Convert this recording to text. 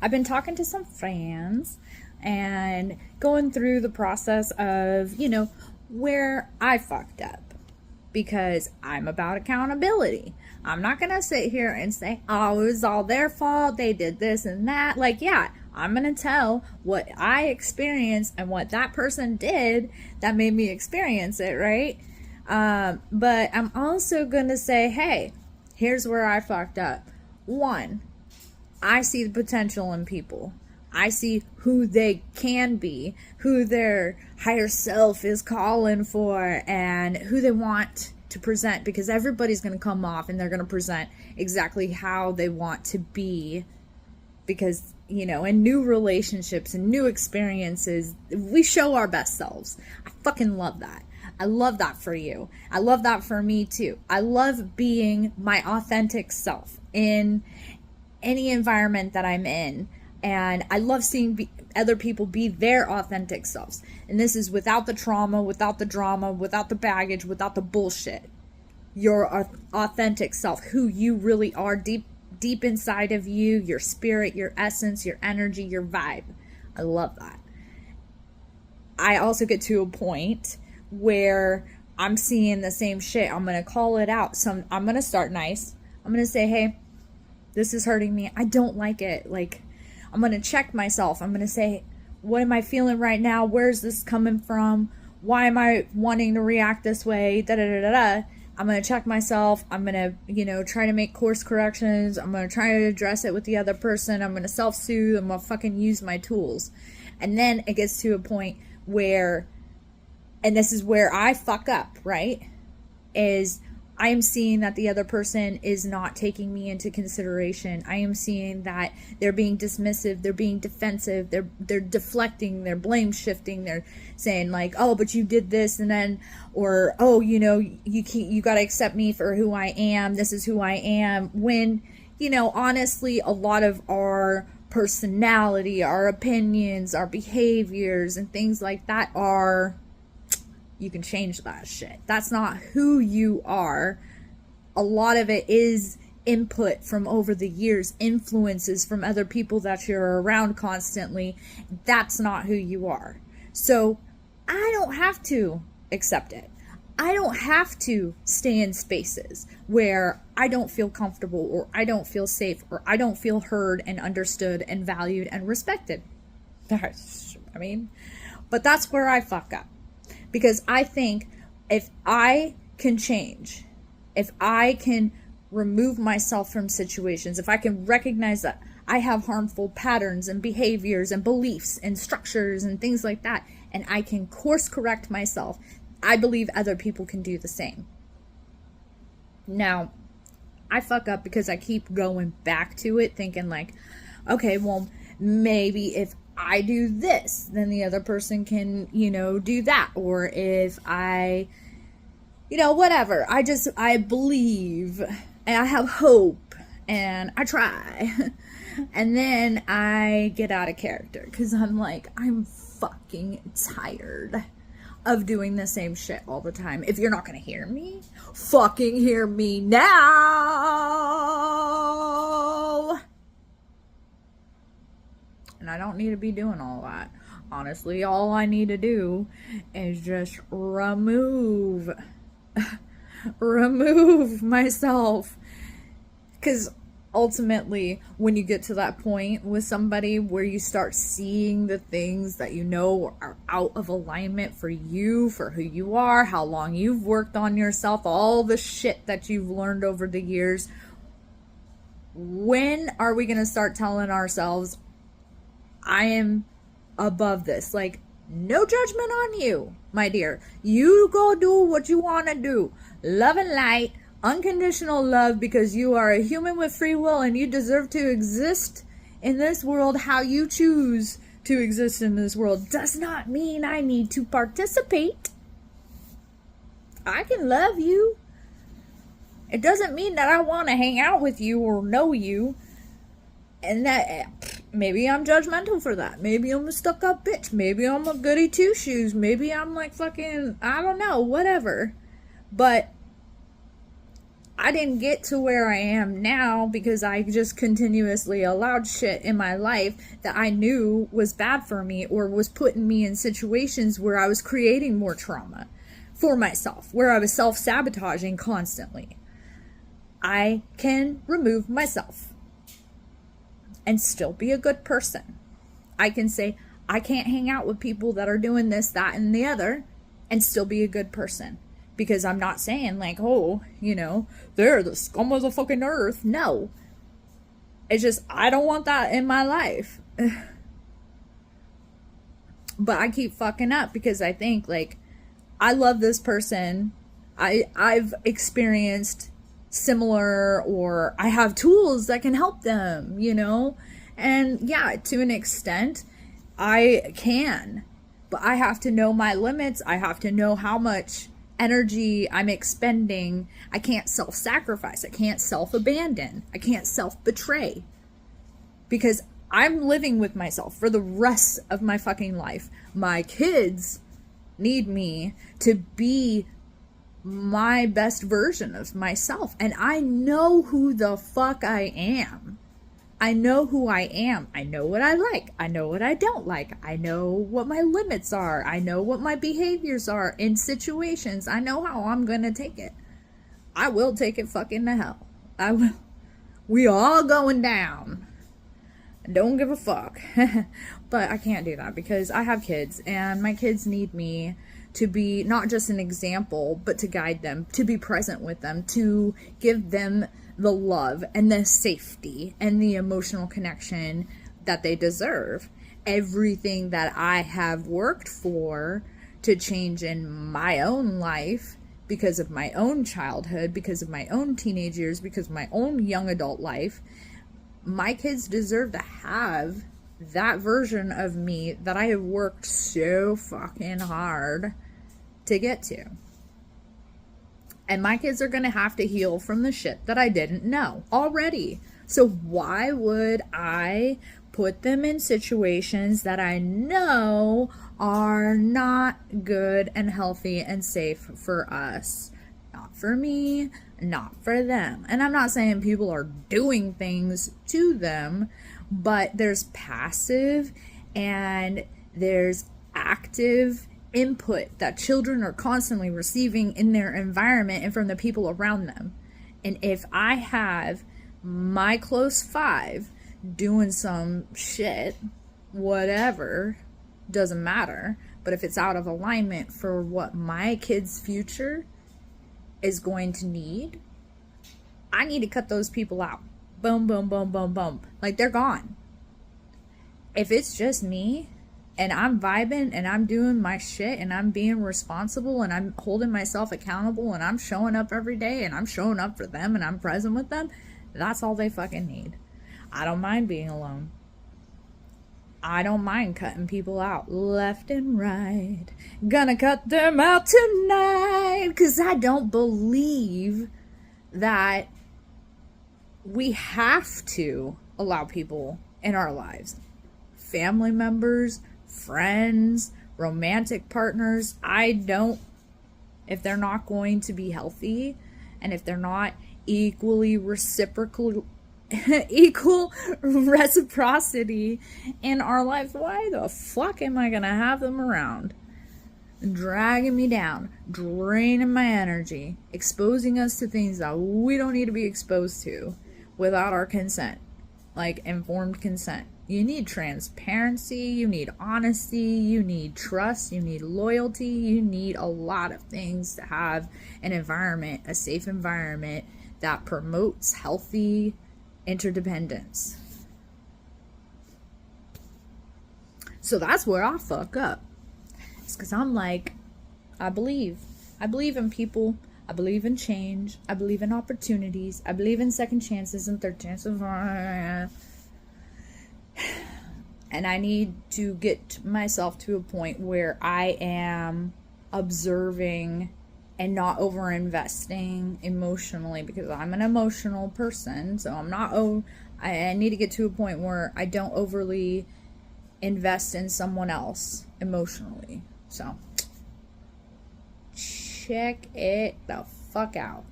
I've been talking to some friends and going through the process of, where I fucked up, because I'm about accountability. I'm not going to sit here and say, oh, it was all their fault. They did this and that. Like, yeah, I'm going to tell what I experienced and what that person did that made me experience it, right? But I'm also going to say, hey, here's where I fucked up. One, I see the potential in people. I see who they can be, who their higher self is calling for, and who they want to present, because everybody's going to come off and they're going to present exactly how they want to be, because, in new relationships and new experiences, we show our best selves. I fucking love that. I love that for you. I love that for me too. I love being my authentic self in any environment that I'm in. And I love seeing other people be their authentic selves. And this is without the trauma, without the drama, without the baggage, without the bullshit. Your authentic self, who you really are deep inside of you, your spirit, your essence, your energy, your vibe. I love that. I also get to a point where I'm seeing the same shit. I'm going to call it out. I'm going to start nice. I'm going to say, hey, this is hurting me. I don't like it. Like, I'm going to check myself. I'm going to say, what am I feeling right now? Where's this coming from? Why am I wanting to react this way? I'm going to check myself. I'm going to, try to make course corrections. I'm going to try to address it with the other person. I'm going to self-soothe. I'm going to fucking use my tools. And then it gets to a point where, and this is where I fuck up, right? Is I am seeing that the other person is not taking me into consideration. I am seeing that they're being dismissive, they're being defensive, they're deflecting, they're blame shifting, they're saying like, oh, but you did this, and then, or, oh, you got to accept me for who I am. This is who I am. When, honestly, a lot of our personality, our opinions, our behaviors, and things like that you can change that shit. That's not who you are. A lot of it is input from over the years, influences from other people that you're around constantly. That's not who you are. So I don't have to accept it. I don't have to stay in spaces where I don't feel comfortable, or I don't feel safe, or I don't feel heard and understood and valued and respected. But that's where I fuck up. Because I think if I can change, if I can remove myself from situations, if I can recognize that I have harmful patterns and behaviors and beliefs and structures and things like that, and I can course correct myself, I believe other people can do the same. Now, I fuck up because I keep going back to it, thinking like, okay, well, maybe if I do this, then the other person can, do that. Or if I, whatever. I believe, and I have hope, and I try. And then I get out of character because I'm like, I'm fucking tired of doing the same shit all the time. If you're not going to hear me, fucking hear me now. And I don't need to be doing all that. Honestly, all I need to do is just remove myself. Because ultimately, when you get to that point with somebody where you start seeing the things that are out of alignment for you, for who you are, how long you've worked on yourself, all the shit that you've learned over the years, when are we going to start telling ourselves, I am above this? Like, no judgment on you, my dear. You go do what you want to do. Love and light, unconditional love, because you are a human with free will and you deserve to exist in this world how you choose to exist in this world. Does not mean I need to participate. I can love you. It doesn't mean that I want to hang out with you or know you. And that maybe I'm judgmental for that. Maybe I'm a stuck-up bitch. Maybe I'm a goody two-shoes. Maybe I'm like fucking, I don't know, whatever. But I didn't get to where I am now because I just continuously allowed shit in my life that I knew was bad for me or was putting me in situations where I was creating more trauma for myself, where I was self-sabotaging constantly. I can remove myself and still be a good person. I can say, I can't hang out with people that are doing this, that, and the other and still be a good person. Because I'm not saying like, oh, you know, they're the scum of the fucking earth. No. It's just, I don't want that in my life. But I keep fucking up because I think like, I love this person. I've experienced similar, or I have tools that can help them, you know? And yeah, to an extent, I can. But I have to know my limits. I have to know how much energy I'm expending. I can't self-sacrifice. I can't self-abandon. I can't self-betray. Because I'm living with myself for the rest of my fucking life. My kids need me to be my best version of myself. And I know who the fuck I am. I know who I am. I know what I like. I know what I don't like. I know what my limits are. I know what my behaviors are in situations. I know how I'm gonna take it. I will take it fucking to hell. I will. We all going down. Don't give a fuck. But I can't do that because I have kids and my kids need me to be not just an example, but to guide them, to be present with them, to give them the love and the safety and the emotional connection that they deserve. Everything that I have worked for to change in my own life because of my own childhood, because of my own teenage years, because of my own young adult life, my kids deserve to have that version of me that I have worked so fucking hard to get to. And my kids are going to have to heal from the shit that I didn't know already. So why would I put them in situations that I know are not good and healthy and safe for us? Not for me, not for them. And I'm not saying people are doing things to them, but there's passive and there's active input that children are constantly receiving in their environment and from the people around them. And if I have my close five doing some shit, whatever, doesn't matter, but if it's out of alignment for what my kid's future is going to need, I need to cut those people out. Boom, boom, boom, boom, boom. Like, they're gone. If it's just me and I'm vibing and I'm doing my shit and I'm being responsible and I'm holding myself accountable and I'm showing up every day and I'm showing up for them and I'm present with them, that's all they fucking need. I don't mind being alone. I don't mind cutting people out left and right. Gonna cut them out tonight, because I don't believe that we have to allow people in our lives. Family members, friends, romantic partners. I don't, if they're not going to be healthy and if they're not equal reciprocity in our lives, why the fuck am I gonna have them around? Dragging me down, draining my energy, exposing us to things that we don't need to be exposed to without our consent, like informed consent. You need transparency, you need honesty, you need trust, you need loyalty, you need a lot of things to have an environment, a safe environment that promotes healthy interdependence. So that's where I fuck up. It's because I'm like, I believe in people. I believe in change. I believe in opportunities. I believe in second chances and third chances. And I need to get myself to a point where I am observing and not over investing emotionally, because I'm an emotional person. So I'm not, I need to get to a point where I don't overly invest in someone else emotionally. So check it the fuck out.